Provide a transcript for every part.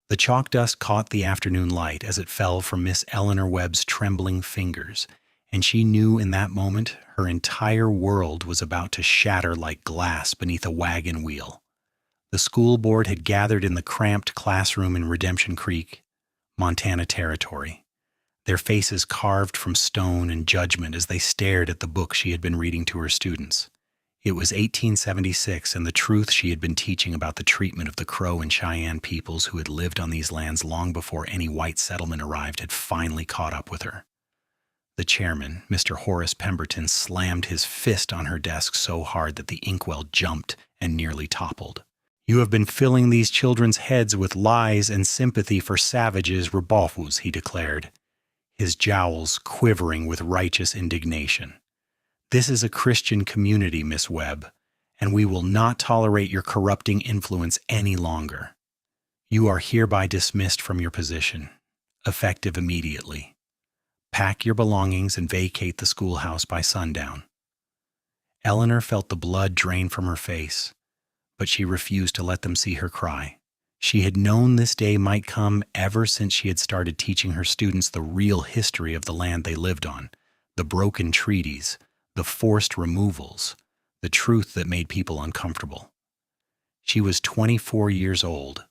The chalk dust caught the afternoon light as it fell from Miss Eleanor Webb's trembling fingers, and she knew in that moment her entire world was about to shatter like glass beneath a wagon wheel. The school board had gathered in the cramped classroom in Redemption Creek, Montana Territory, their faces carved from stone in judgment as they stared at the book she had been reading to her students. It was 1876, and the truth she had been teaching about the treatment of the Crow and Cheyenne peoples who had lived on these lands long before any white settlement arrived had finally caught up with her. The chairman, Mr. Horace Pemberton, slammed his fist on her desk so hard that the inkwell jumped and nearly toppled. "You have been filling these children's heads with lies and sympathy for savages, rebuffos," he declared, his jowls quivering with righteous indignation. "This is a Christian community, Miss Webb, and we will not tolerate your corrupting influence any longer. You are hereby dismissed from your position, effective immediately. Pack your belongings and vacate the schoolhouse by sundown." Eleanor felt the blood drain from her face, but she refused to let them see her cry. She had known this day might come ever since she had started teaching her students the real history of the land they lived on, the broken treaties, the forced removals, the truth that made people uncomfortable. She was 24 years old,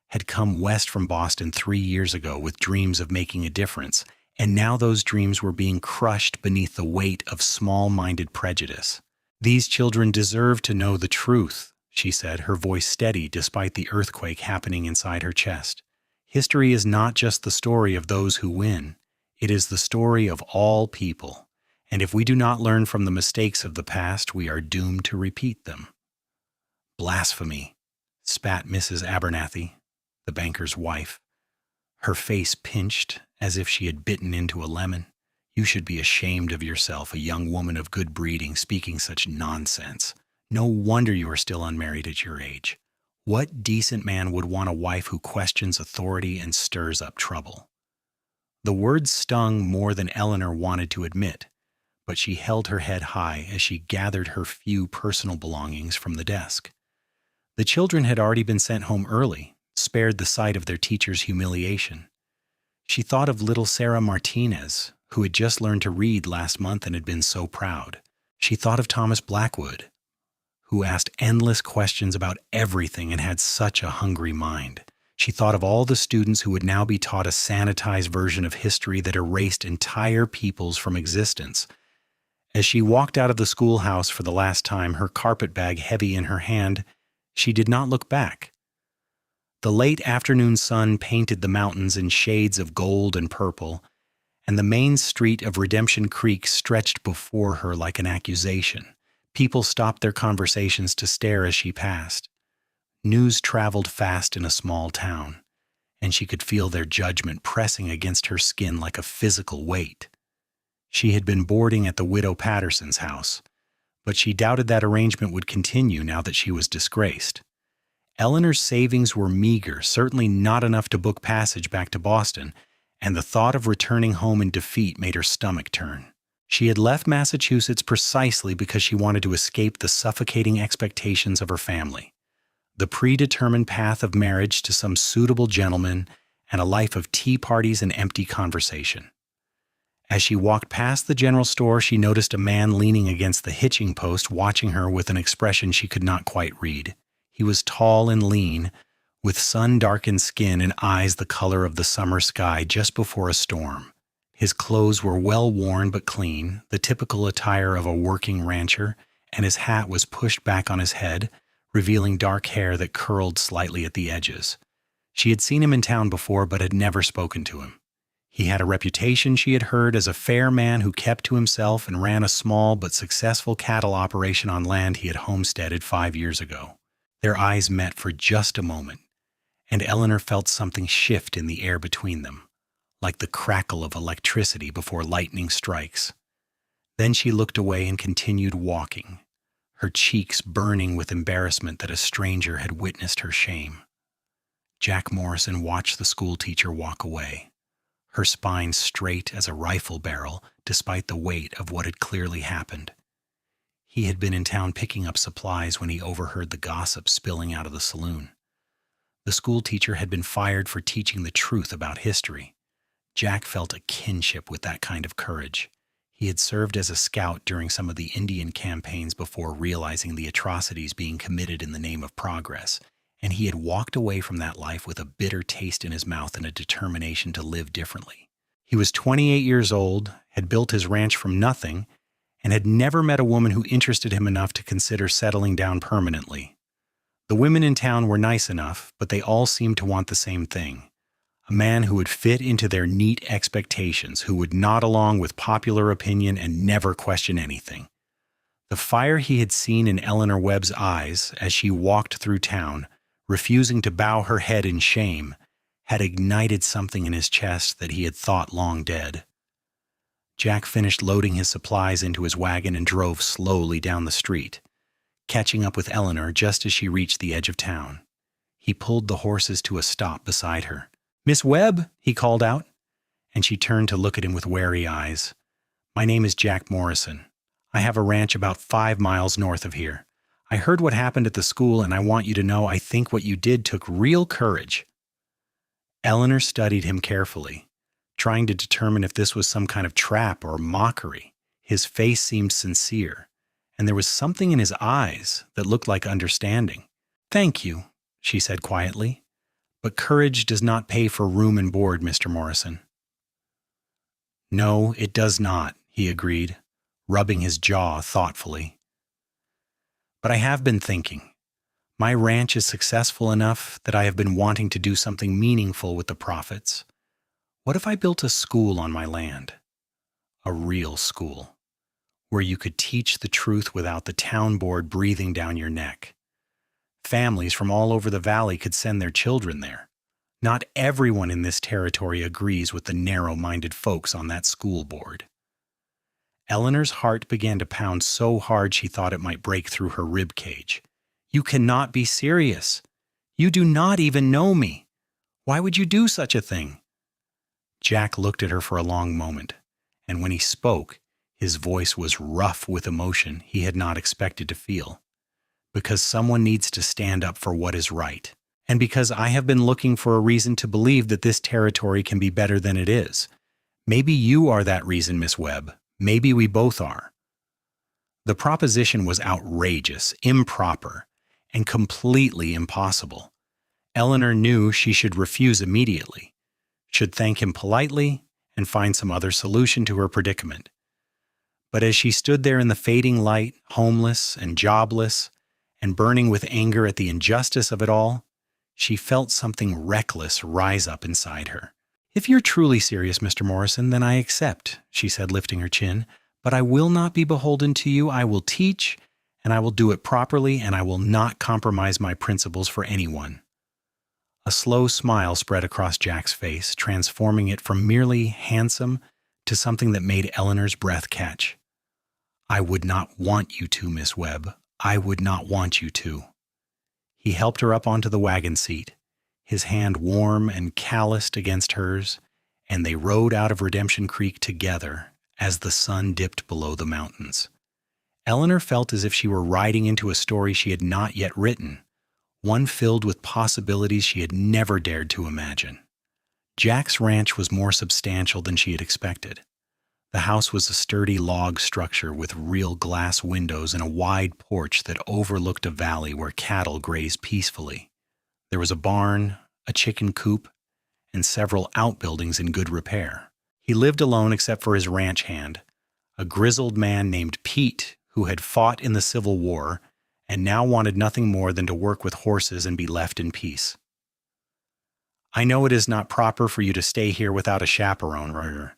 had come west from Boston 3 years ago with dreams of making a difference, and now those dreams were being crushed beneath the weight of small-minded prejudice. "These children deserve to know the truth," she said, her voice steady despite the earthquake happening inside her chest. "History is not just the story of those who win. It is the story of all people. And if we do not learn from the mistakes of the past, we are doomed to repeat them." "Blasphemy," spat Mrs. Abernathy, the banker's wife, her face pinched as if she had bitten into a lemon. "You should be ashamed of yourself, a young woman of good breeding, speaking such nonsense. No wonder you are still unmarried at your age. What decent man would want a wife who questions authority and stirs up trouble?" The words stung more than Eleanor wanted to admit, but she held her head high as she gathered her few personal belongings from the desk. The children had already been sent home early, spared the sight of their teacher's humiliation. She thought of little Sarah Martinez, who had just learned to read last month and had been so proud. She thought of Thomas Blackwood, who asked endless questions about everything and had such a hungry mind. She thought of all the students who would now be taught a sanitized version of history that erased entire peoples from existence. As she walked out of the schoolhouse for the last time, her carpetbag heavy in her hand, she did not look back. The late afternoon sun painted the mountains in shades of gold and purple, and the main street of Redemption Creek stretched before her like an accusation. People stopped their conversations to stare as she passed. News traveled fast in a small town, and she could feel their judgment pressing against her skin like a physical weight. She had been boarding at the widow Patterson's house, but she doubted that arrangement would continue now that she was disgraced. Eleanor's savings were meager, certainly not enough to book passage back to Boston, and the thought of returning home in defeat made her stomach turn. She had left Massachusetts precisely because she wanted to escape the suffocating expectations of her family, the predetermined path of marriage to some suitable gentleman, and a life of tea parties and empty conversation. As she walked past the general store, she noticed a man leaning against the hitching post, watching her with an expression she could not quite read. He was tall and lean, with sun-darkened skin and eyes the color of the summer sky just before a storm. His clothes were well worn but clean, the typical attire of a working rancher, and his hat was pushed back on his head, revealing dark hair that curled slightly at the edges. She had seen him in town before but had never spoken to him. He had a reputation, she had heard, as a fair man who kept to himself and ran a small but successful cattle operation on land he had homesteaded 5 years ago. Their eyes met for just a moment, and Eleanor felt something shift in the air between them, like the crackle of electricity before lightning strikes. Then she looked away and continued walking, her cheeks burning with embarrassment that a stranger had witnessed her shame. Jack Morrison watched the schoolteacher walk away, her spine straight as a rifle barrel despite the weight of what had clearly happened. He had been in town picking up supplies when he overheard the gossip spilling out of the saloon. The school teacher had been fired for teaching the truth about history. Jack felt a kinship with that kind of courage. He had served as a scout during some of the Indian campaigns before realizing the atrocities being committed in the name of progress, and he had walked away from that life with a bitter taste in his mouth and a determination to live differently. He was 28 years old, had built his ranch from nothing, and had never met a woman who interested him enough to consider settling down permanently. The women in town were nice enough, but they all seemed to want the same thing. A man who would fit into their neat expectations, who would nod along with popular opinion and never question anything. The fire he had seen in Eleanor Webb's eyes as she walked through town, refusing to bow her head in shame, had ignited something in his chest that he had thought long dead. Jack finished loading his supplies into his wagon and drove slowly down the street, catching up with Eleanor just as she reached the edge of town. He pulled the horses to a stop beside her. "Miss Webb," he called out, and she turned to look at him with wary eyes. "My name is Jack Morrison. I have a ranch about 5 miles north of here. I heard what happened at the school, and I want you to know I think what you did took real courage." Eleanor studied him carefully, trying to determine if this was some kind of trap or mockery. His face seemed sincere, and there was something in his eyes that looked like understanding. "Thank you," she said quietly. "But courage does not pay for room and board, Mr. Morrison." "No, it does not," he agreed, rubbing his jaw thoughtfully. "But I have been thinking. My ranch is successful enough that I have been wanting to do something meaningful with the profits. What if I built a school on my land? A real school, where you could teach the truth without the town board breathing down your neck. Families from all over the valley could send their children there. Not everyone in this territory agrees with the narrow-minded folks on that school board." Eleanor's heart began to pound so hard she thought it might break through her rib cage. "You cannot be serious. You do not even know me. Why would you do such a thing?" Jack looked at her for a long moment, and when he spoke, his voice was rough with emotion he had not expected to feel. "Because someone needs to stand up for what is right, and because I have been looking for a reason to believe that this territory can be better than it is. Maybe you are that reason, Miss Webb. Maybe we both are." The proposition was outrageous, improper, and completely impossible. Eleanor knew she should refuse immediately, should thank him politely, and find some other solution to her predicament. But as she stood there in the fading light, homeless and jobless, and burning with anger at the injustice of it all, she felt something reckless rise up inside her. "If you're truly serious, Mr. Morrison, then I accept," she said, lifting her chin. "But I will not be beholden to you. I will teach, and I will do it properly, and I will not compromise my principles for anyone." A slow smile spread across Jack's face, transforming it from merely handsome to something that made Eleanor's breath catch. "I would not want you to, Miss Webb. I would not want you to." He helped her up onto the wagon seat, his hand warm and calloused against hers, and they rode out of Redemption Creek together as the sun dipped below the mountains. Eleanor felt as if she were riding into a story she had not yet written, one filled with possibilities she had never dared to imagine. Jack's ranch was more substantial than she had expected. The house was a sturdy log structure with real glass windows and a wide porch that overlooked a valley where cattle grazed peacefully. There was a barn, a chicken coop, and several outbuildings in good repair. He lived alone except for his ranch hand, a grizzled man named Pete who had fought in the Civil War and now wanted nothing more than to work with horses and be left in peace. "I know it is not proper for you to stay here without a chaperone,"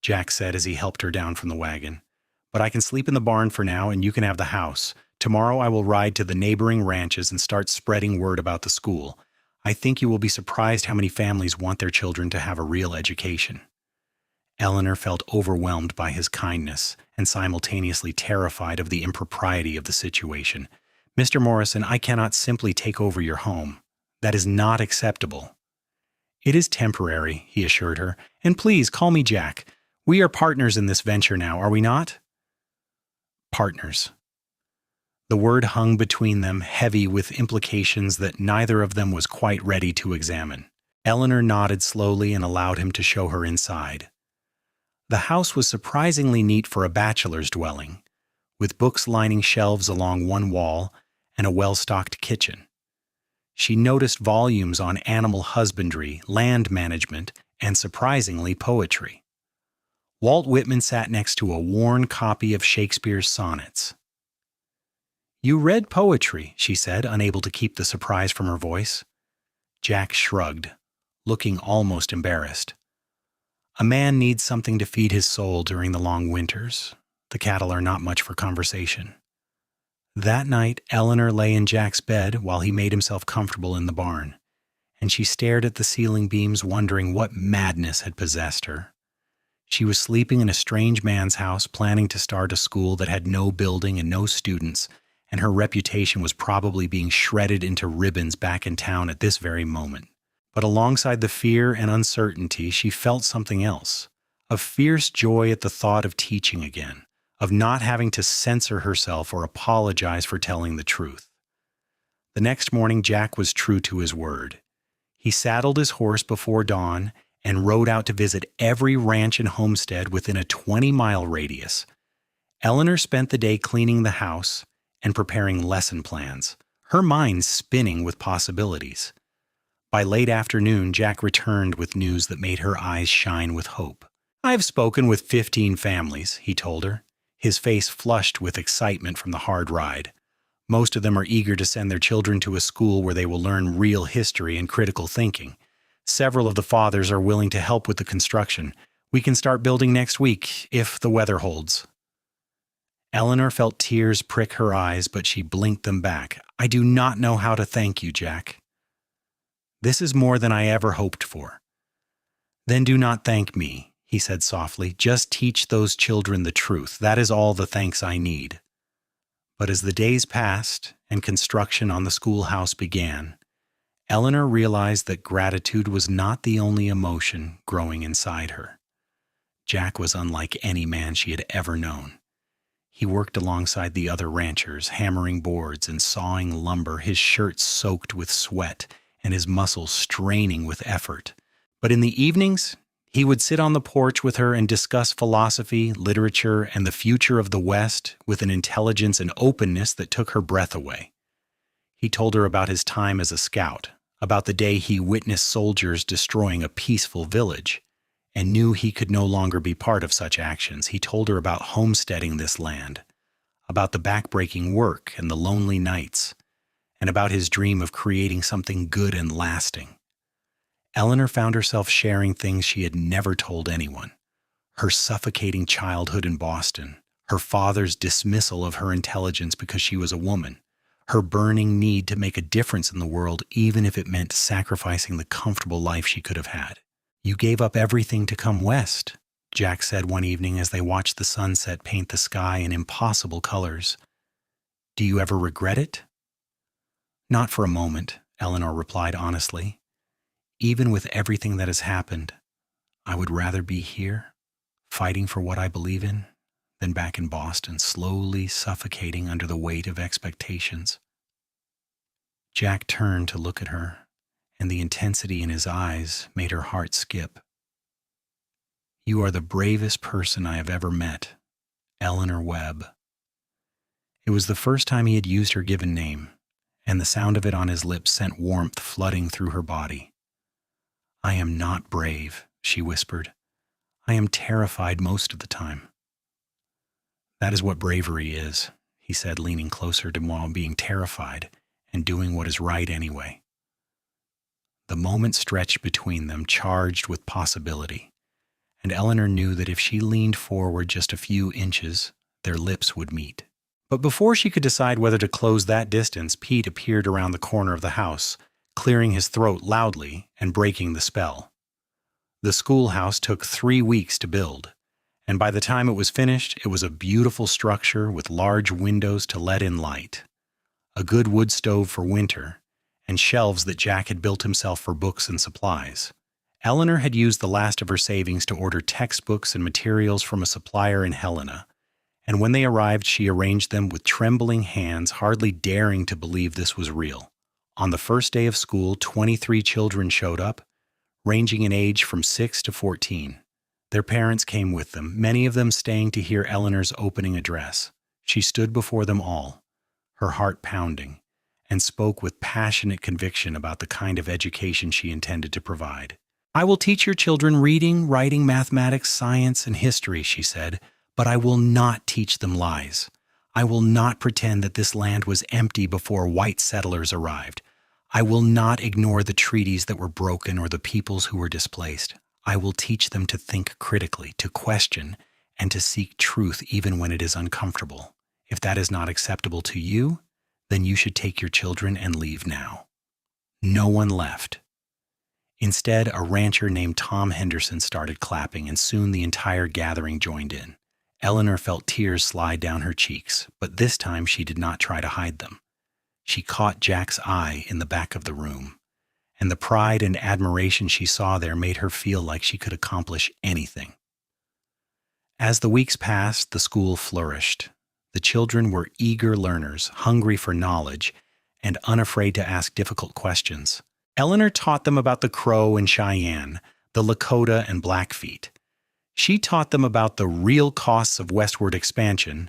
Jack said as he helped her down from the wagon. "But I can sleep in the barn for now, and you can have the house. Tomorrow I will ride to the neighboring ranches and start spreading word about the school. I think you will be surprised how many families want their children to have a real education." Eleanor felt overwhelmed by his kindness and simultaneously terrified of the impropriety of the situation. "Mr. Morrison, I cannot simply take over your home. That is not acceptable." "It is temporary," he assured her, "and please call me Jack. We are partners in this venture now, are we not?" Partners. The word hung between them, heavy with implications that neither of them was quite ready to examine. Eleanor nodded slowly and allowed him to show her inside. The house was surprisingly neat for a bachelor's dwelling, with books lining shelves along one wall and a well-stocked kitchen. She noticed volumes on animal husbandry, land management, and surprisingly, poetry. Walt Whitman sat next to a worn copy of Shakespeare's sonnets. "You read poetry," she said, unable to keep the surprise from her voice. Jack shrugged, looking almost embarrassed. A man needs something to feed his soul during the long winters. The cattle are not much for conversation. That night, Eleanor lay in Jack's bed while he made himself comfortable in the barn, and she stared at the ceiling beams, wondering what madness had possessed her. She was sleeping in a strange man's house, planning to start a school that had no building and no students, and her reputation was probably being shredded into ribbons back in town at this very moment. But alongside the fear and uncertainty, she felt something else, a fierce joy at the thought of teaching again, of not having to censor herself or apologize for telling the truth. The next morning, Jack was true to his word. He saddled his horse before dawn and rode out to visit every ranch and homestead within a 20-mile radius. Eleanor spent the day cleaning the house and preparing lesson plans, her mind spinning with possibilities. By late afternoon, Jack returned with news that made her eyes shine with hope. "I've spoken with 15 families," he told her, his face flushed with excitement from the hard ride. "Most of them are eager to send their children to a school where they will learn real history and critical thinking. Several of the fathers are willing to help with the construction. We can start building next week, if the weather holds." Eleanor felt tears prick her eyes, but she blinked them back. "I do not know how to thank you, Jack." "This is more than I ever hoped for." "Then do not thank me," he said softly. "Just teach those children the truth. That is all the thanks I need." But as the days passed and construction on the schoolhouse began, Eleanor realized that gratitude was not the only emotion growing inside her. Jack was unlike any man she had ever known. He worked alongside the other ranchers, hammering boards and sawing lumber, his shirt soaked with sweat and his muscles straining with effort. But in the evenings, he would sit on the porch with her and discuss philosophy, literature, and the future of the West with an intelligence and openness that took her breath away. He told her about his time as a scout, about the day he witnessed soldiers destroying a peaceful village, and knew he could no longer be part of such actions. He told her about homesteading this land, about the backbreaking work and the lonely nights, and about his dream of creating something good and lasting. Eleanor found herself sharing things she had never told anyone. Her suffocating childhood in Boston, her father's dismissal of her intelligence because she was a woman, her burning need to make a difference in the world even if it meant sacrificing the comfortable life she could have had. "You gave up everything to come west," Jack said one evening as they watched the sunset paint the sky in impossible colors. "Do you ever regret it?" "Not for a moment," Eleanor replied honestly. "Even with everything that has happened, I would rather be here, fighting for what I believe in, than back in Boston, slowly suffocating under the weight of expectations." Jack turned to look at her, and the intensity in his eyes made her heart skip. "You are the bravest person I have ever met, Eleanor Webb." It was the first time he had used her given name, and the sound of it on his lips sent warmth flooding through her body. "I am not brave," she whispered. "I am terrified most of the time." "That is what bravery is," he said, leaning closer to while being terrified and doing what is right anyway. The moment stretched between them, charged with possibility, and Eleanor knew that if she leaned forward just a few inches, their lips would meet. But before she could decide whether to close that distance, Pete appeared around the corner of the house, clearing his throat loudly and breaking the spell. The schoolhouse took 3 weeks to build, and by the time it was finished, it was a beautiful structure with large windows to let in light, a good wood stove for winter, and shelves that Jack had built himself for books and supplies. Eleanor had used the last of her savings to order textbooks and materials from a supplier in Helena, and when they arrived, she arranged them with trembling hands, hardly daring to believe this was real. On the first day of school, 23 children showed up, ranging in age from 6 to 14. Their parents came with them, many of them staying to hear Eleanor's opening address. She stood before them all, her heart pounding, and spoke with passionate conviction about the kind of education she intended to provide. "I will teach your children reading, writing, mathematics, science, and history," she said, "but I will not teach them lies. I will not pretend that this land was empty before white settlers arrived. I will not ignore the treaties that were broken or the peoples who were displaced. I will teach them to think critically, to question, and to seek truth even when it is uncomfortable. If that is not acceptable to you, then you should take your children and leave now." No one left. Instead, a rancher named Tom Henderson started clapping, and soon the entire gathering joined in. Eleanor felt tears slide down her cheeks, but this time she did not try to hide them. She caught Jack's eye in the back of the room, and the pride and admiration she saw there made her feel like she could accomplish anything. As the weeks passed, the school flourished. The children were eager learners, hungry for knowledge, and unafraid to ask difficult questions. Eleanor taught them about the Crow and Cheyenne, the Lakota and Blackfeet. She taught them about the real costs of westward expansion,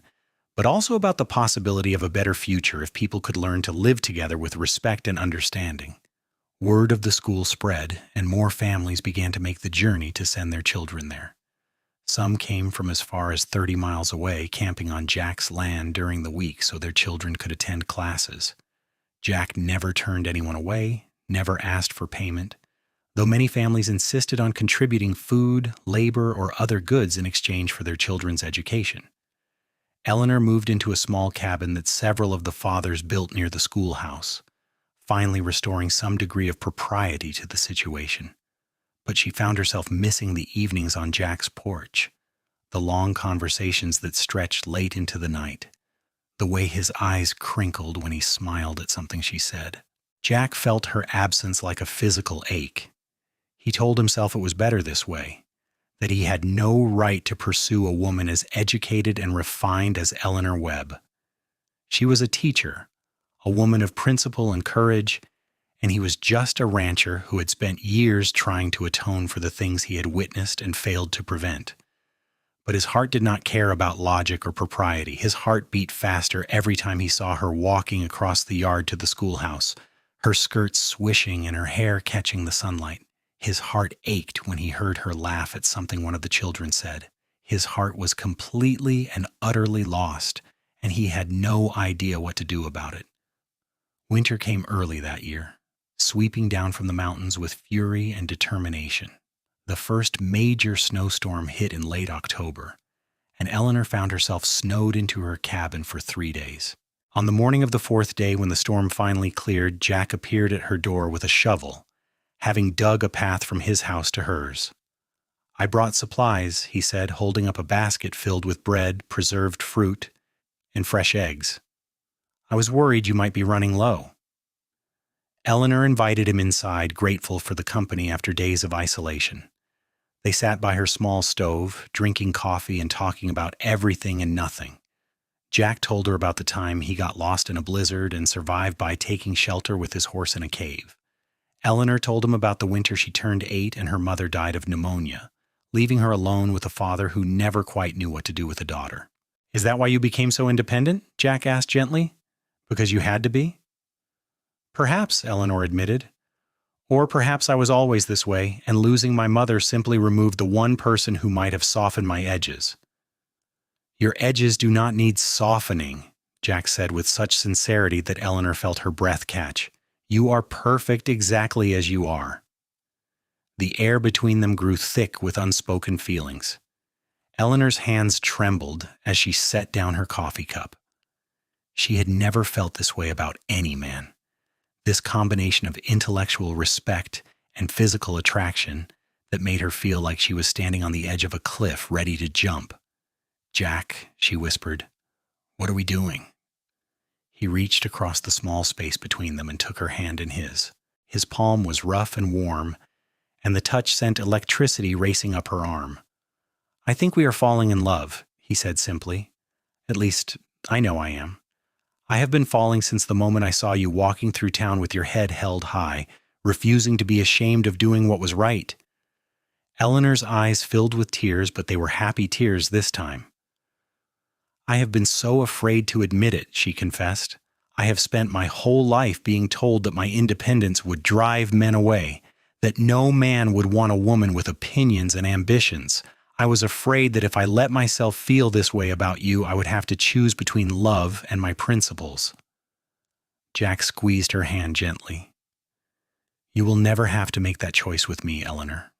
but also about the possibility of a better future if people could learn to live together with respect and understanding. Word of the school spread, and more families began to make the journey to send their children there. Some came from as far as 30 miles away, camping on Jack's land during the week so their children could attend classes. Jack never turned anyone away, never asked for payment, though many families insisted on contributing food, labor, or other goods in exchange for their children's education. Eleanor moved into a small cabin that several of the fathers built near the schoolhouse, finally restoring some degree of propriety to the situation. But she found herself missing the evenings on Jack's porch, the long conversations that stretched late into the night, the way his eyes crinkled when he smiled at something she said. Jack felt her absence like a physical ache. He told himself it was better this way, that he had no right to pursue a woman as educated and refined as Eleanor Webb. She was a teacher, a woman of principle and courage, and he was just a rancher who had spent years trying to atone for the things he had witnessed and failed to prevent. But his heart did not care about logic or propriety. His heart beat faster every time he saw her walking across the yard to the schoolhouse, her skirts swishing and her hair catching the sunlight. His heart ached when he heard her laugh at something one of the children said. His heart was completely and utterly lost, and he had no idea what to do about it. Winter came early that year, sweeping down from the mountains with fury and determination. The first major snowstorm hit in late October, and Eleanor found herself snowed into her cabin for 3 days. On the morning of the 4th day, when the storm finally cleared, Jack appeared at her door with a shovel, having dug a path from his house to hers. "I brought supplies," he said, holding up a basket filled with bread, preserved fruit, and fresh eggs. "I was worried you might be running low." Eleanor invited him inside, grateful for the company after days of isolation. They sat by her small stove, drinking coffee and talking about everything and nothing. Jack told her about the time he got lost in a blizzard and survived by taking shelter with his horse in a cave. Eleanor told him about the winter she turned 8 and her mother died of pneumonia, leaving her alone with a father who never quite knew what to do with a daughter. "Is that why you became so independent?" Jack asked gently. "Because you had to be?" "Perhaps," Eleanor admitted. "Or perhaps I was always this way, and losing my mother simply removed the one person who might have softened my edges." "Your edges do not need softening," Jack said with such sincerity that Eleanor felt her breath catch. "You are perfect exactly as you are." The air between them grew thick with unspoken feelings. Eleanor's hands trembled as she set down her coffee cup. She had never felt this way about any man. This combination of intellectual respect and physical attraction that made her feel like she was standing on the edge of a cliff ready to jump. "Jack," she whispered, "what are we doing?" He reached across the small space between them and took her hand in his. His palm was rough and warm, and the touch sent electricity racing up her arm. "I think we are falling in love," he said simply. At least, I know I am. I have been falling since the moment I saw you walking through town with your head held high, refusing to be ashamed of doing what was right." Eleanor's eyes filled with tears, but they were happy tears this time. "I have been so afraid to admit it," she confessed. "I have spent my whole life being told that my independence would drive men away, that no man would want a woman with opinions and ambitions. I was afraid that if I let myself feel this way about you, I would have to choose between love and my principles." Jack squeezed her hand gently. "You will never have to make that choice with me, Eleanor.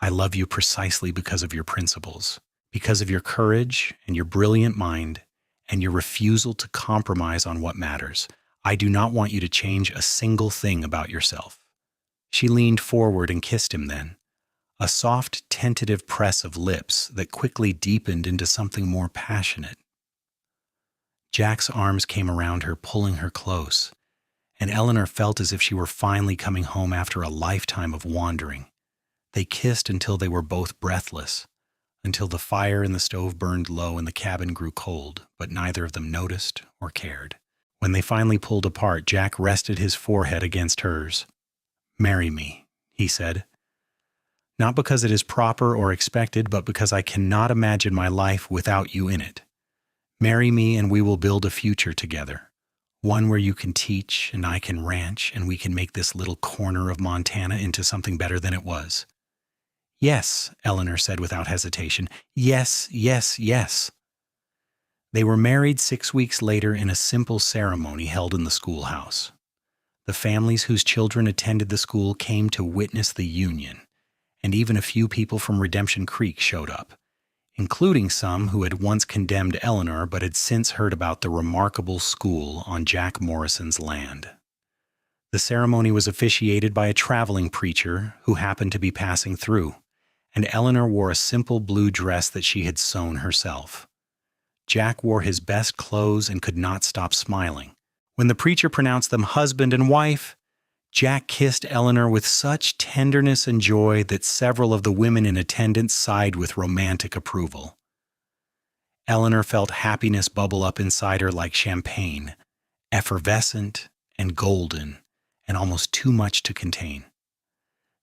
I love you precisely because of your principles, because of your courage and your brilliant mind, and your refusal to compromise on what matters. I do not want you to change a single thing about yourself." She leaned forward and kissed him then, a soft, tentative press of lips that quickly deepened into something more passionate. Jack's arms came around her, pulling her close, and Eleanor felt as if she were finally coming home after a lifetime of wandering. They kissed until they were both breathless, until the fire in the stove burned low and the cabin grew cold, but neither of them noticed or cared. When they finally pulled apart, Jack rested his forehead against hers. "Marry me," he said. "Not because it is proper or expected, but because I cannot imagine my life without you in it. Marry me and we will build a future together. One where you can teach and I can ranch and we can make this little corner of Montana into something better than it was." "Yes," Eleanor said without hesitation. "Yes, yes, yes." They were married 6 weeks later in a simple ceremony held in the schoolhouse. The families whose children attended the school came to witness the union, and even a few people from Redemption Creek showed up, including some who had once condemned Eleanor but had since heard about the remarkable school on Jack Morrison's land. The ceremony was officiated by a traveling preacher who happened to be passing through, and Eleanor wore a simple blue dress that she had sewn herself. Jack wore his best clothes and could not stop smiling. When the preacher pronounced them husband and wife, Jack kissed Eleanor with such tenderness and joy that several of the women in attendance sighed with romantic approval. Eleanor felt happiness bubble up inside her like champagne, effervescent and golden, and almost too much to contain.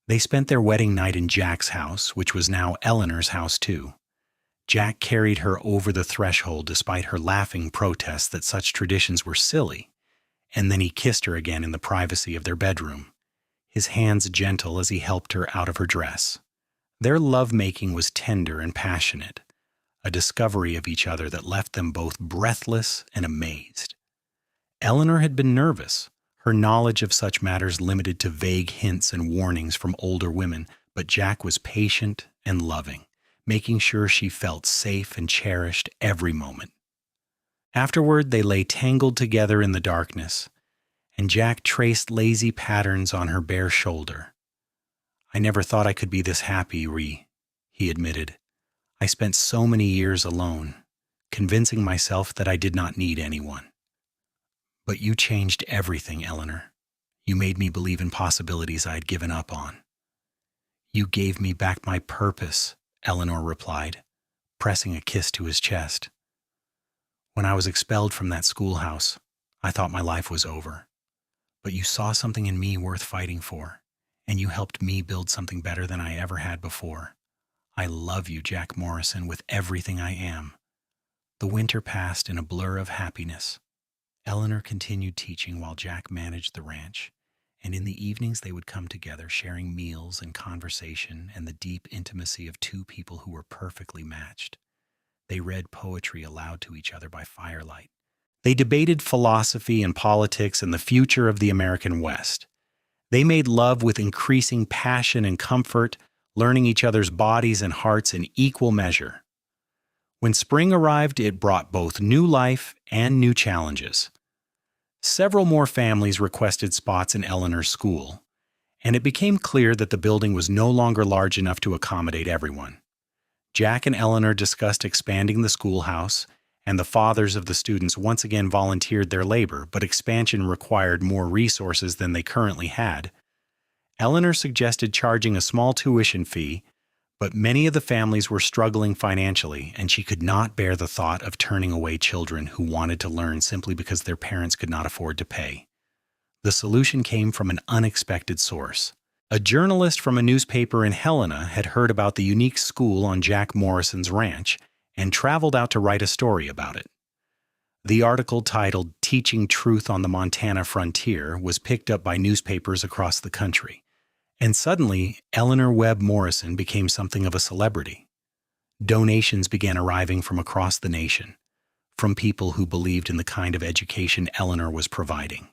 They spent their wedding night in Jack's house, which was now Eleanor's house too. Jack carried her over the threshold despite her laughing protests that such traditions were silly, and then he kissed her again in the privacy of their bedroom, his hands gentle as he helped her out of her dress. Their lovemaking was tender and passionate, a discovery of each other that left them both breathless and amazed. Eleanor had been nervous, her knowledge of such matters limited to vague hints and warnings from older women, but Jack was patient and loving, making sure she felt safe and cherished every moment. Afterward, they lay tangled together in the darkness, and Jack traced lazy patterns on her bare shoulder. "I never thought I could be this happy, he admitted. "I spent so many years alone, convincing myself that I did not need anyone. But you changed everything, Eleanor. You made me believe in possibilities I had given up on." "You gave me back my purpose," Eleanor replied, pressing a kiss to his chest. "When I was expelled from that schoolhouse, I thought my life was over. But you saw something in me worth fighting for, and you helped me build something better than I ever had before. I love you, Jack Morrison, with everything I am." The winter passed in a blur of happiness. Eleanor continued teaching while Jack managed the ranch, and in the evenings they would come together, sharing meals and conversation and the deep intimacy of two people who were perfectly matched. They read poetry aloud to each other by firelight. They debated philosophy and politics and the future of the American West. They made love with increasing passion and comfort, learning each other's bodies and hearts in equal measure. When spring arrived, it brought both new life and new challenges. Several more families requested spots in Eleanor's school, and it became clear that the building was no longer large enough to accommodate everyone. Jack and Eleanor discussed expanding the schoolhouse, and the fathers of the students once again volunteered their labor, but expansion required more resources than they currently had. Eleanor suggested charging a small tuition fee, But many of the families were struggling financially, and she could not bear the thought of turning away children who wanted to learn simply because their parents could not afford to pay. The solution came from an unexpected source. A journalist from a newspaper in Helena had heard about the unique school on Jack Morrison's ranch and traveled out to write a story about it. The article, titled "Teaching Truth on the Montana Frontier," was picked up by newspapers across the country. And suddenly, Eleanor Webb Morrison became something of a celebrity. Donations began arriving from across the nation, from people who believed in the kind of education Eleanor was providing.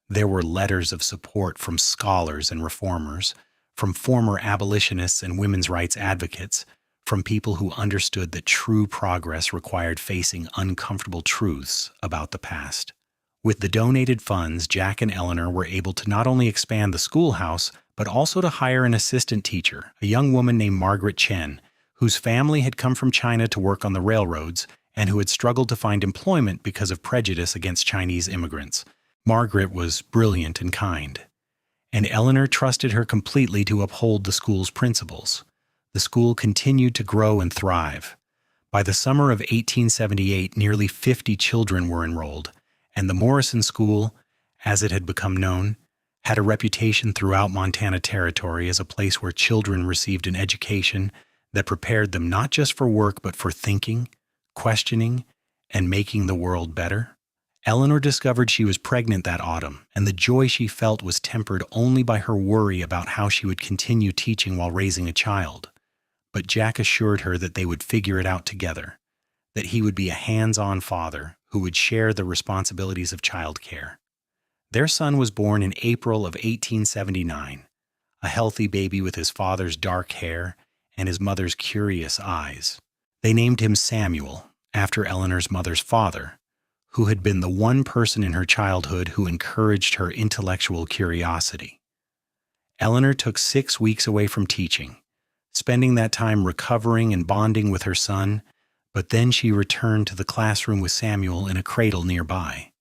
There were letters of support from scholars and reformers, from former abolitionists and women's rights advocates, from people who understood that true progress required facing uncomfortable truths about the past. With the donated funds, Jack and Eleanor were able to not only expand the schoolhouse, but also to hire an assistant teacher, a young woman named Margaret Chen, whose family had come from China to work on the railroads and who had struggled to find employment because of prejudice against Chinese immigrants. Margaret was brilliant and kind, and Eleanor trusted her completely to uphold the school's principles. The school continued to grow and thrive. By the summer of 1878, nearly 50 children were enrolled, and the Morrison School, as it had become known, had a reputation throughout Montana Territory as a place where children received an education that prepared them not just for work but for thinking, questioning, and making the world better. Eleanor discovered she was pregnant that autumn, and the joy she felt was tempered only by her worry about how she would continue teaching while raising a child. But Jack assured her that they would figure it out together, that he would be a hands-on father who would share the responsibilities of childcare. Their son was born in April of 1879, a healthy baby with his father's dark hair and his mother's curious eyes. They named him Samuel, after Eleanor's mother's father, who had been the one person in her childhood who encouraged her intellectual curiosity. Eleanor took 6 weeks away from teaching, spending that time recovering and bonding with her son, but then she returned to the classroom with Samuel in a cradle nearby.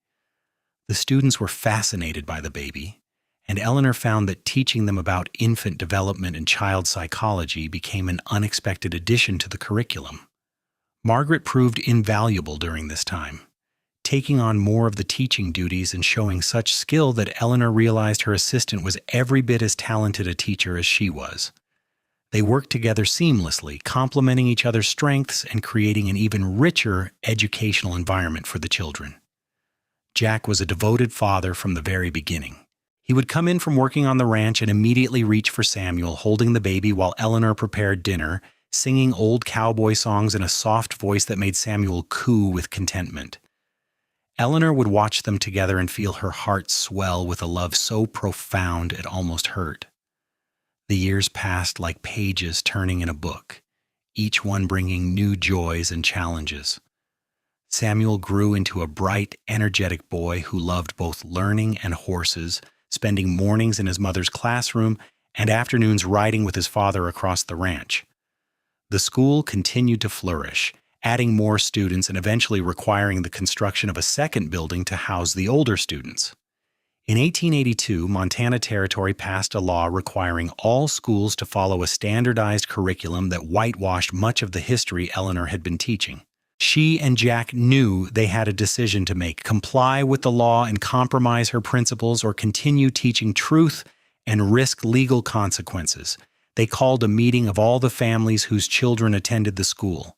The students were fascinated by the baby, and Eleanor found that teaching them about infant development and child psychology became an unexpected addition to the curriculum. Margaret proved invaluable during this time, taking on more of the teaching duties and showing such skill that Eleanor realized her assistant was every bit as talented a teacher as she was. They worked together seamlessly, complementing each other's strengths and creating an even richer educational environment for the children. Jack was a devoted father from the very beginning. He would come in from working on the ranch and immediately reach for Samuel, holding the baby while Eleanor prepared dinner, singing old cowboy songs in a soft voice that made Samuel coo with contentment. Eleanor would watch them together and feel her heart swell with a love so profound it almost hurt. The years passed like pages turning in a book, each one bringing new joys and challenges. Samuel grew into a bright, energetic boy who loved both learning and horses, spending mornings in his mother's classroom and afternoons riding with his father across the ranch. The school continued to flourish, adding more students and eventually requiring the construction of a second building to house the older students. In 1882, Montana Territory passed a law requiring all schools to follow a standardized curriculum that whitewashed much of the history Eleanor had been teaching. She and Jack knew they had a decision to make: comply with the law and compromise her principles, or continue teaching truth and risk legal consequences. They called a meeting of all the families whose children attended the school.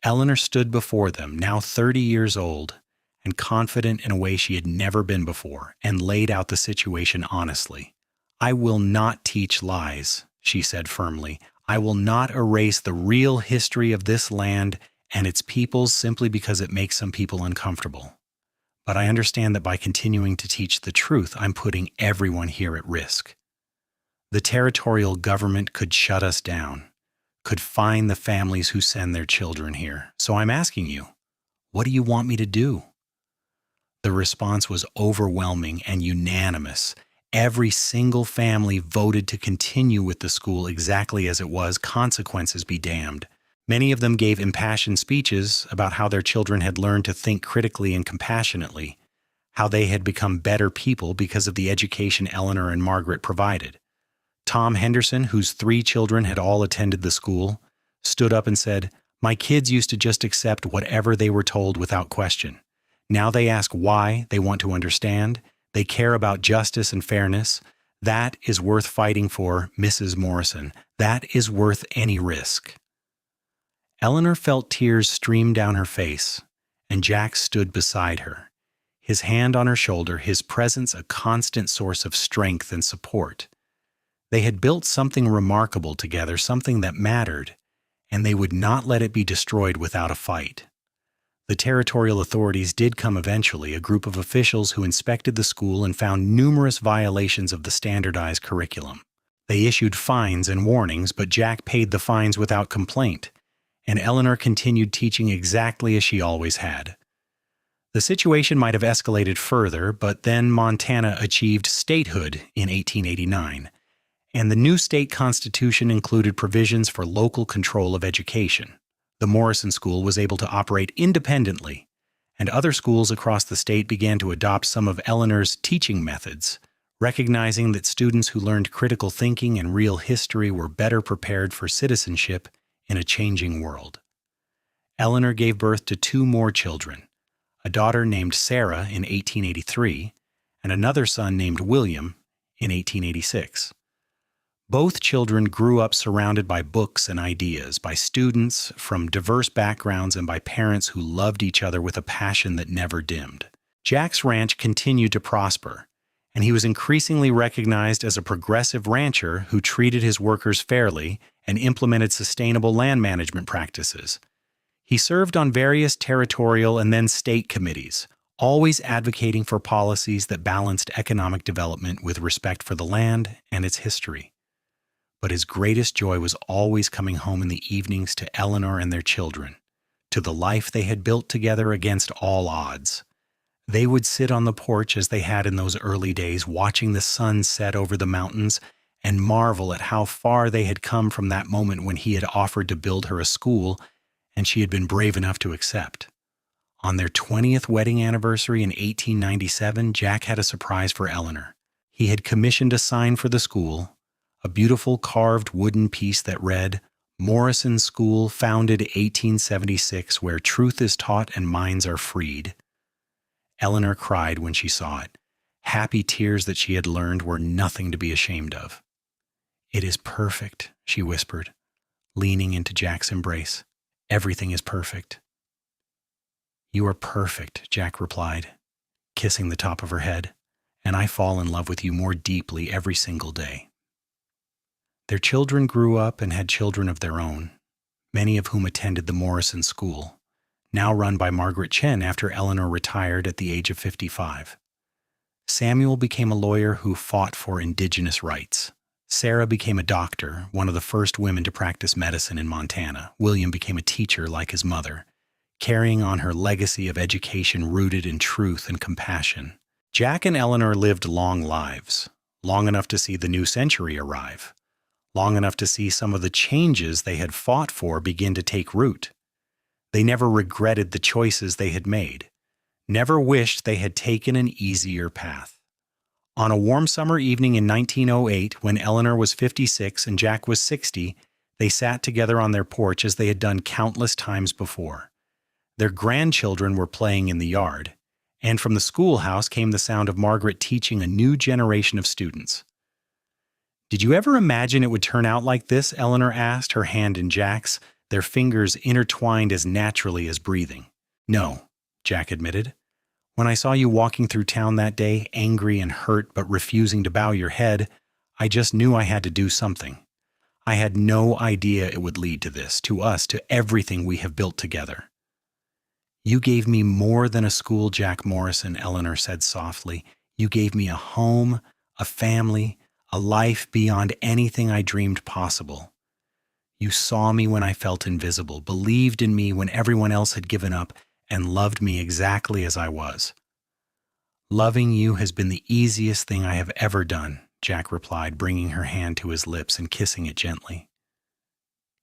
Eleanor stood before them, now 30 years old, and confident in a way she had never been before, and laid out the situation honestly. "I will not teach lies," she said firmly. "I will not erase the real history of this land and its peoples simply because it makes some people uncomfortable. But I understand that by continuing to teach the truth, I'm putting everyone here at risk. The territorial government could shut us down, could fine the families who send their children here. So I'm asking you, what do you want me to do?" The response was overwhelming and unanimous. Every single family voted to continue with the school exactly as it was, consequences be damned. Many of them gave impassioned speeches about how their children had learned to think critically and compassionately, how they had become better people because of the education Eleanor and Margaret provided. Tom Henderson, whose 3 children had all attended the school, stood up and said, "My kids used to just accept whatever they were told without question. Now they ask why, they want to understand, they care about justice and fairness. That is worth fighting for, Mrs. Morrison. That is worth any risk." Eleanor felt tears stream down her face, and Jack stood beside her, his hand on her shoulder, his presence a constant source of strength and support. They had built something remarkable together, something that mattered, and they would not let it be destroyed without a fight. The territorial authorities did come eventually, a group of officials who inspected the school and found numerous violations of the standardized curriculum. They issued fines and warnings, but Jack paid the fines without complaint, and Eleanor continued teaching exactly as she always had. The situation might have escalated further, but then Montana achieved statehood in 1889, and the new state constitution included provisions for local control of education. The Morrison School was able to operate independently, and other schools across the state began to adopt some of Eleanor's teaching methods, recognizing that students who learned critical thinking and real history were better prepared for citizenship in a changing world. Eleanor gave birth to 2 more children, a daughter named Sarah in 1883 and another son named William in 1886. Both children grew up surrounded by books and ideas, by students from diverse backgrounds, and by parents who loved each other with a passion that never dimmed. Jack's ranch continued to prosper, and he was increasingly recognized as a progressive rancher who treated his workers fairly and implemented sustainable land management practices. He served on various territorial and then state committees, always advocating for policies that balanced economic development with respect for the land and its history. But his greatest joy was always coming home in the evenings to Eleanor and their children, to the life they had built together against all odds. They would sit on the porch as they had in those early days, watching the sun set over the mountains, and marvel at how far they had come from that moment when he had offered to build her a school and she had been brave enough to accept. On their 20th wedding anniversary in 1897, Jack had a surprise for Eleanor. He had commissioned a sign for the school, a beautiful carved wooden piece that read, "Morrison School, founded 1876, where truth is taught and minds are freed." Eleanor cried when she saw it. Happy tears that she had learned were nothing to be ashamed of. "It is perfect," she whispered, leaning into Jack's embrace. "Everything is perfect." "You are perfect," Jack replied, kissing the top of her head, "and I fall in love with you more deeply every single day." Their children grew up and had children of their own, many of whom attended the Morrison School, now run by Margaret Chen after Eleanor retired at the age of 55. Samuel became a lawyer who fought for indigenous rights. Sarah became a doctor, one of the first women to practice medicine in Montana. William became a teacher like his mother, carrying on her legacy of education rooted in truth and compassion. Jack and Eleanor lived long lives, long enough to see the new century arrive, long enough to see some of the changes they had fought for begin to take root. They never regretted the choices they had made, never wished they had taken an easier path. On a warm summer evening in 1908, when Eleanor was 56 and Jack was 60, they sat together on their porch as they had done countless times before. Their grandchildren were playing in the yard, and from the schoolhouse came the sound of Margaret teaching a new generation of students. "Did you ever imagine it would turn out like this?" Eleanor asked, her hand in Jack's, their fingers intertwined as naturally as breathing. "No," Jack admitted. "When I saw you walking through town that day, angry and hurt but refusing to bow your head, I just knew I had to do something. I had no idea it would lead to this, to us, to everything we have built together." "You gave me more than a school, Jack Morrison," Eleanor said softly. "You gave me a home, a family, a life beyond anything I dreamed possible. You saw me when I felt invisible, believed in me when everyone else had given up, and loved me exactly as I was." "Loving you has been the easiest thing I have ever done," Jack replied, bringing her hand to his lips and kissing it gently.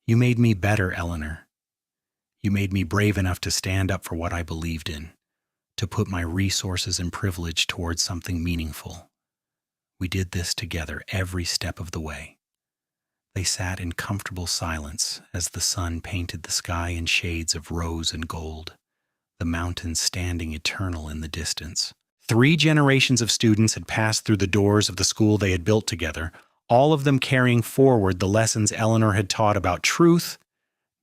"You made me better, Eleanor. You made me brave enough to stand up for what I believed in, to put my resources and privilege towards something meaningful. We did this together every step of the way. They sat in comfortable silence as the sun painted the sky in shades of rose and gold, the mountains standing eternal in the distance. 3 generations of students had passed through the doors of the school they had built together, all of them carrying forward the lessons Eleanor had taught about truth,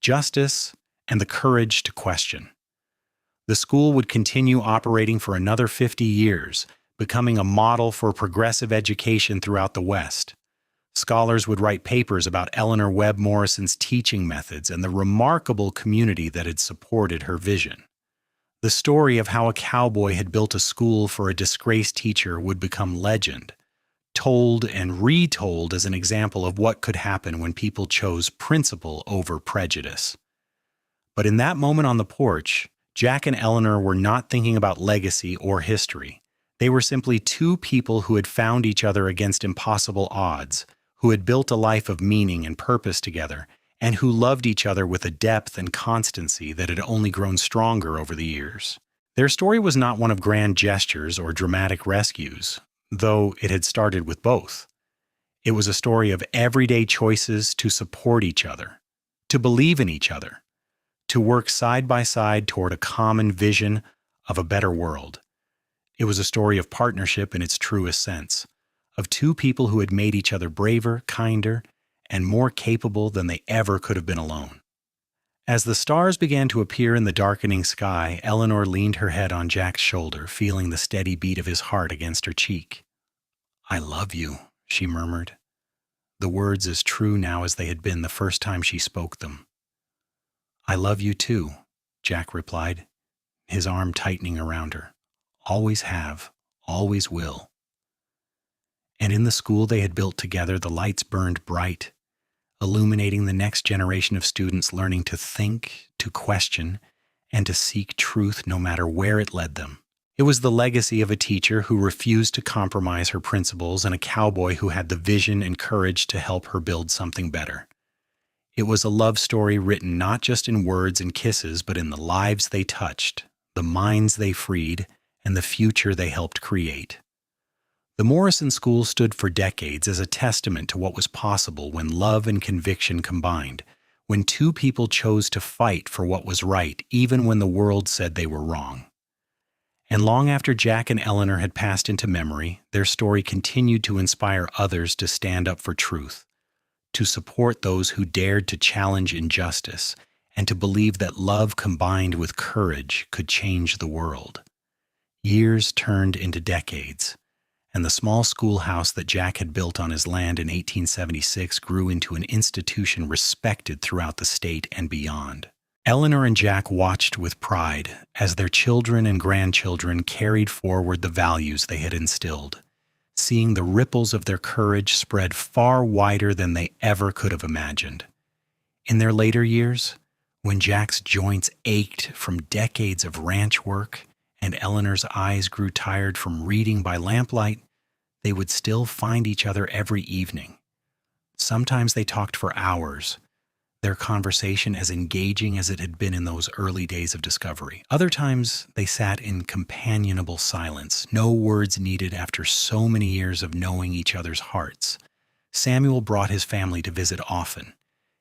justice, and the courage to question. The school would continue operating for another 50 years, becoming a model for progressive education throughout the West. Scholars would write papers about Eleanor Webb Morrison's teaching methods and the remarkable community that had supported her vision. The story of how a cowboy had built a school for a disgraced teacher would become legend, told and retold as an example of what could happen when people chose principle over prejudice. But in that moment on the porch, Jack and Eleanor were not thinking about legacy or history. They were simply 2 people who had found each other against impossible odds, who had built a life of meaning and purpose together, and who loved each other with a depth and constancy that had only grown stronger over the years. Their story was not one of grand gestures or dramatic rescues, though it had started with both. It was a story of everyday choices to support each other, to believe in each other, to work side by side toward a common vision of a better world. It was a story of partnership in its truest sense, of 2 people who had made each other braver, kinder, and more capable than they ever could have been alone. As the stars began to appear in the darkening sky, Eleanor leaned her head on Jack's shoulder, feeling the steady beat of his heart against her cheek. "I love you," she murmured, the words as true now as they had been the first time she spoke them. "I love you too," Jack replied, his arm tightening around her. "Always have, always will." And in the school they had built together, the lights burned bright, illuminating the next generation of students learning to think, to question, and to seek truth no matter where it led them. It was the legacy of a teacher who refused to compromise her principles and a cowboy who had the vision and courage to help her build something better. It was a love story written not just in words and kisses, but in the lives they touched, the minds they freed, and the future they helped create. The Morrison School stood for decades as a testament to what was possible when love and conviction combined, when 2 people chose to fight for what was right, even when the world said they were wrong. And long after Jack and Eleanor had passed into memory, their story continued to inspire others to stand up for truth, to support those who dared to challenge injustice, and to believe that love combined with courage could change the world. Years turned into decades, and the small schoolhouse that Jack had built on his land in 1876 grew into an institution respected throughout the state and beyond. Eleanor and Jack watched with pride as their children and grandchildren carried forward the values they had instilled, seeing the ripples of their courage spread far wider than they ever could have imagined. In their later years, when Jack's joints ached from decades of ranch work and Eleanor's eyes grew tired from reading by lamplight, they would still find each other every evening. Sometimes they talked for hours, their conversation as engaging as it had been in those early days of discovery. Other times they sat in companionable silence, no words needed after so many years of knowing each other's hearts. Samuel brought his family to visit often,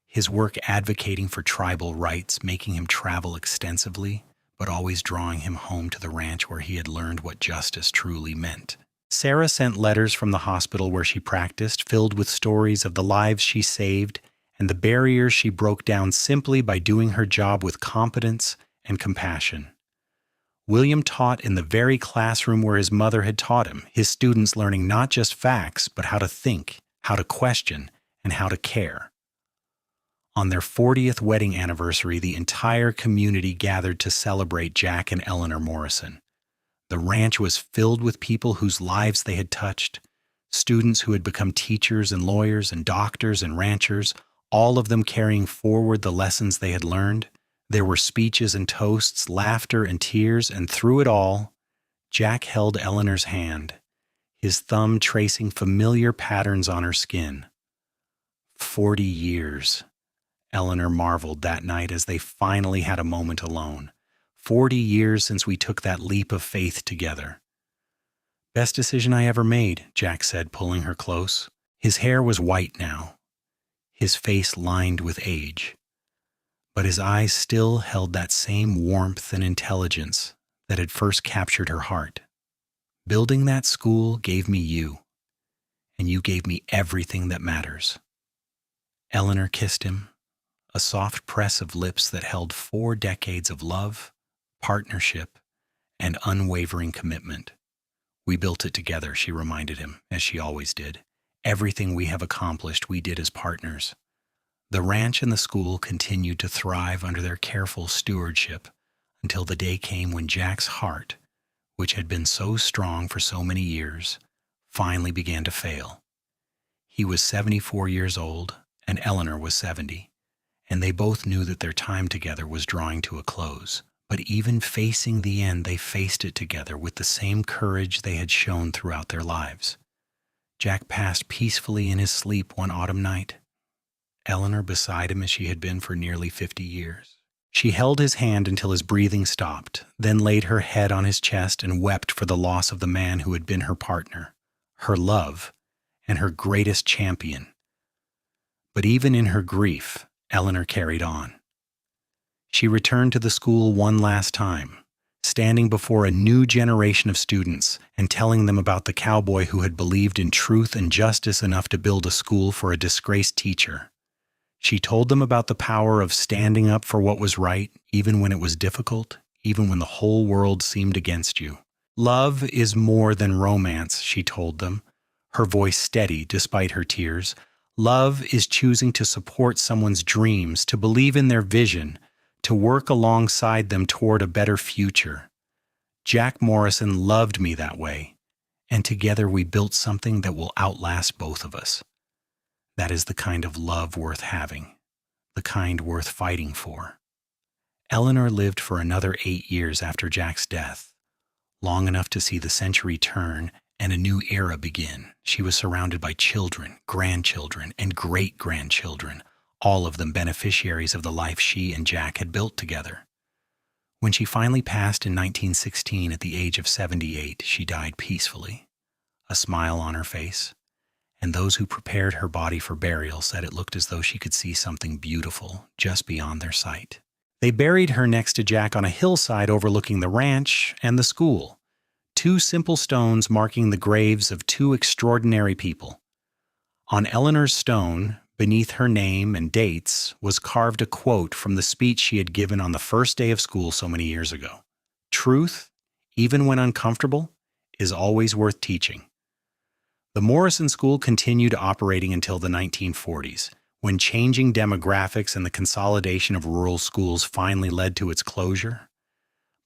his work advocating for tribal rights, making him travel extensively, but always drawing him home to the ranch where he had learned what justice truly meant. Sarah sent letters from the hospital where she practiced, filled with stories of the lives she saved and the barriers she broke down simply by doing her job with competence and compassion. William taught in the very classroom where his mother had taught him, his students learning not just facts, but how to think, how to question, and how to care. On their 40th wedding anniversary, the entire community gathered to celebrate Jack and Eleanor Morrison. The ranch was filled with people whose lives they had touched, students who had become teachers and lawyers and doctors and ranchers, all of them carrying forward the lessons they had learned. There were speeches and toasts, laughter and tears, and through it all, Jack held Eleanor's hand, his thumb tracing familiar patterns on her skin. 40 years, Eleanor marveled that night as they finally had a moment alone. 40 years since we took that leap of faith together. Best decision I ever made, Jack said, pulling her close. His hair was white now, his face lined with age, but his eyes still held that same warmth and intelligence that had first captured her heart. Building that school gave me you, and you gave me everything that matters. Eleanor kissed him, a soft press of lips that held 4 decades of love, partnership, and unwavering commitment. We built it together, she reminded him, as she always did. Everything we have accomplished, we did as partners. The ranch and the school continued to thrive under their careful stewardship until the day came when Jack's heart, which had been so strong for so many years, finally began to fail. He was 74 years old, and Eleanor was 70, and they both knew that their time together was drawing to a close. But even facing the end, they faced it together with the same courage they had shown throughout their lives. Jack passed peacefully in his sleep one autumn night, Eleanor beside him as she had been for nearly 50 years. She held his hand until his breathing stopped, then laid her head on his chest and wept for the loss of the man who had been her partner, her love, and her greatest champion. But even in her grief, Eleanor carried on. She returned to the school one last time, standing before a new generation of students and telling them about the cowboy who had believed in truth and justice enough to build a school for a disgraced teacher. She told them about the power of standing up for what was right, even when it was difficult, even when the whole world seemed against you. Love is more than romance, she told them, her voice steady despite her tears. Love is choosing to support someone's dreams, to believe in their vision, to work alongside them toward a better future. Jack Morrison loved me that way, and together we built something that will outlast both of us. That is the kind of love worth having, the kind worth fighting for. Eleanor lived for another 8 years after Jack's death, long enough to see the century turn and a new era begin. She was surrounded by children, grandchildren, and great-grandchildren, all of them beneficiaries of the life she and Jack had built together. When she finally passed in 1916 at the age of 78, she died peacefully, a smile on her face, and those who prepared her body for burial said it looked as though she could see something beautiful just beyond their sight. They buried her next to Jack on a hillside overlooking the ranch and the school, 2 simple stones marking the graves of 2 extraordinary people. On Eleanor's stone, beneath her name and dates, was carved a quote from the speech she had given on the first day of school so many years ago. Truth, even when uncomfortable, is always worth teaching. The Morrison School continued operating until the 1940s, when changing demographics and the consolidation of rural schools finally led to its closure.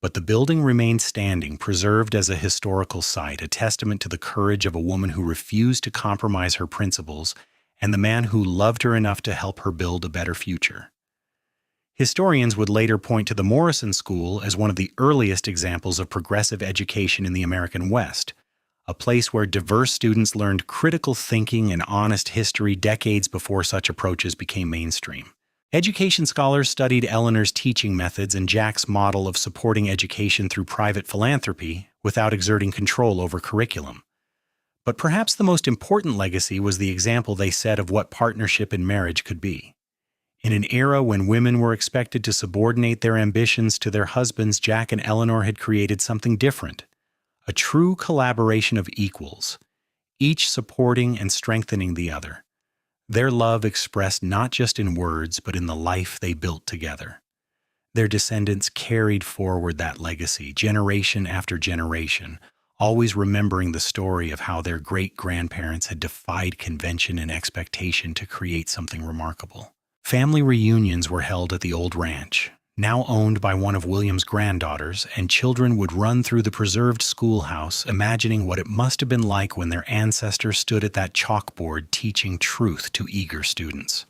But the building remained standing, preserved as a historical site, a testament to the courage of a woman who refused to compromise her principles and the man who loved her enough to help her build a better future. Historians would later point to the Morrison School as one of the earliest examples of progressive education in the American West, a place where diverse students learned critical thinking and honest history decades before such approaches became mainstream. Education scholars studied Eleanor's teaching methods and Jack's model of supporting education through private philanthropy without exerting control over curriculum. But perhaps the most important legacy was the example they set of what partnership in marriage could be. In an era when women were expected to subordinate their ambitions to their husbands, Jack and Eleanor had created something different, a true collaboration of equals, each supporting and strengthening the other. Their love expressed not just in words, but in the life they built together. Their descendants carried forward that legacy, generation after generation, always remembering the story of how their great-grandparents had defied convention and expectation to create something remarkable. Family reunions were held at the old ranch, now owned by one of William's granddaughters, and children would run through the preserved schoolhouse, imagining what it must have been like when their ancestors stood at that chalkboard teaching truth to eager students.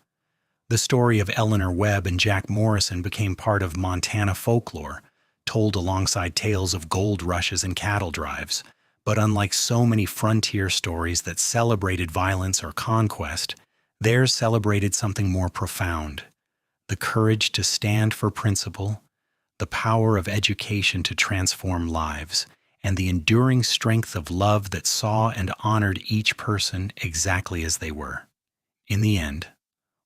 The story of Eleanor Webb and Jack Morrison became part of Montana folklore, told alongside tales of gold rushes and cattle drives. But unlike so many frontier stories that celebrated violence or conquest, theirs celebrated something more profound: the courage to stand for principle, the power of education to transform lives, and the enduring strength of love that saw and honored each person exactly as they were. In the end,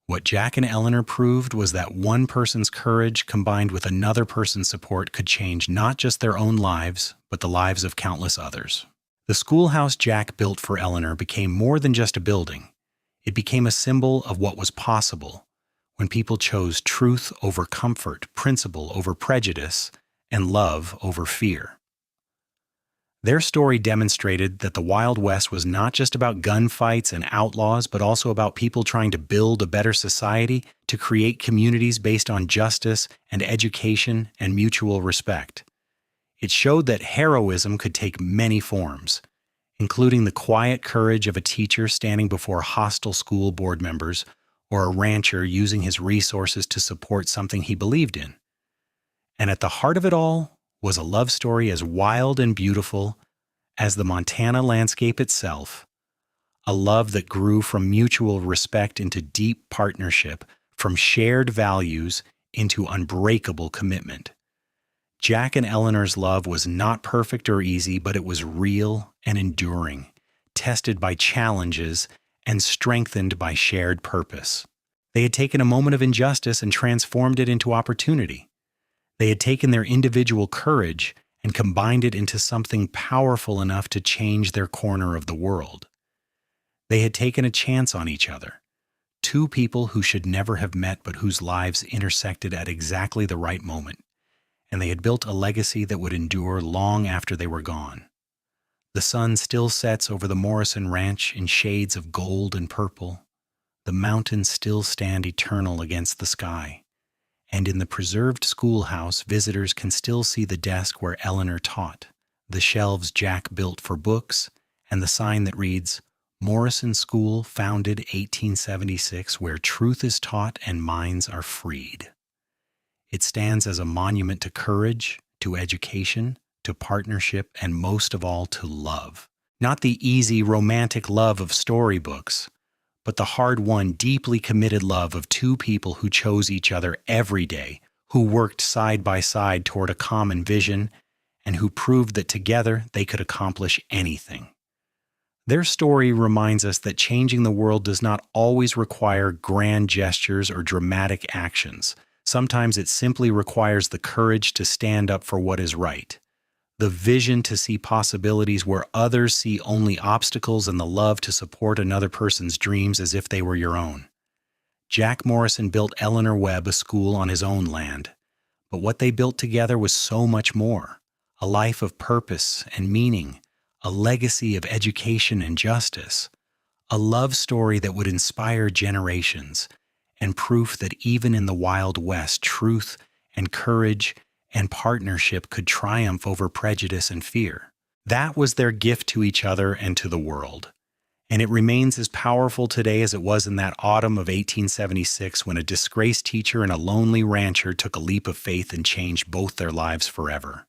what Jack and Eleanor proved was that one person's courage combined with another person's support could change not just their own lives, but the lives of countless others. The schoolhouse Jack built for Eleanor became more than just a building. It became a symbol of what was possible when people chose truth over comfort, principle over prejudice, and love over fear. Their story demonstrated that the Wild West was not just about gunfights and outlaws, but also about people trying to build a better society, to create communities based on justice and education and mutual respect. It showed that heroism could take many forms, including the quiet courage of a teacher standing before hostile school board members, or a rancher using his resources to support something he believed in. And at the heart of it all was a love story as wild and beautiful as the Montana landscape itself, a love that grew from mutual respect into deep partnership, from shared values into unbreakable commitment. Jack and Eleanor's love was not perfect or easy, but it was real and enduring, tested by challenges and strengthened by shared purpose. They had taken a moment of injustice and transformed it into opportunity. They had taken their individual courage and combined it into something powerful enough to change their corner of the world. They had taken a chance on each other, two people who should never have met but whose lives intersected at exactly the right moment, and they had built a legacy that would endure long after they were gone. The sun still sets over the Morrison Ranch in shades of gold and purple. The mountains still stand eternal against the sky. And in the preserved schoolhouse, visitors can still see the desk where Eleanor taught, the shelves Jack built for books, and the sign that reads, "Morrison School, founded 1876, where truth is taught and minds are freed." It stands as a monument to courage, to education, to partnership, and most of all, to love. Not the easy, romantic love of storybooks, but the hard-won, deeply committed love of two people who chose each other every day, who worked side by side toward a common vision, and who proved that together they could accomplish anything. Their story reminds us that changing the world does not always require grand gestures or dramatic actions. Sometimes it simply requires the courage to stand up for what is right, the vision to see possibilities where others see only obstacles, and the love to support another person's dreams as if they were your own. Jack Morrison built Eleanor Webb a school on his own land, but what they built together was so much more: a life of purpose and meaning, a legacy of education and justice, a love story that would inspire generations, and proof that even in the Wild West, truth and courage and partnership could triumph over prejudice and fear. That was their gift to each other and to the world. And it remains as powerful today as it was in that autumn of 1876 when a disgraced teacher and a lonely rancher took a leap of faith and changed both their lives forever.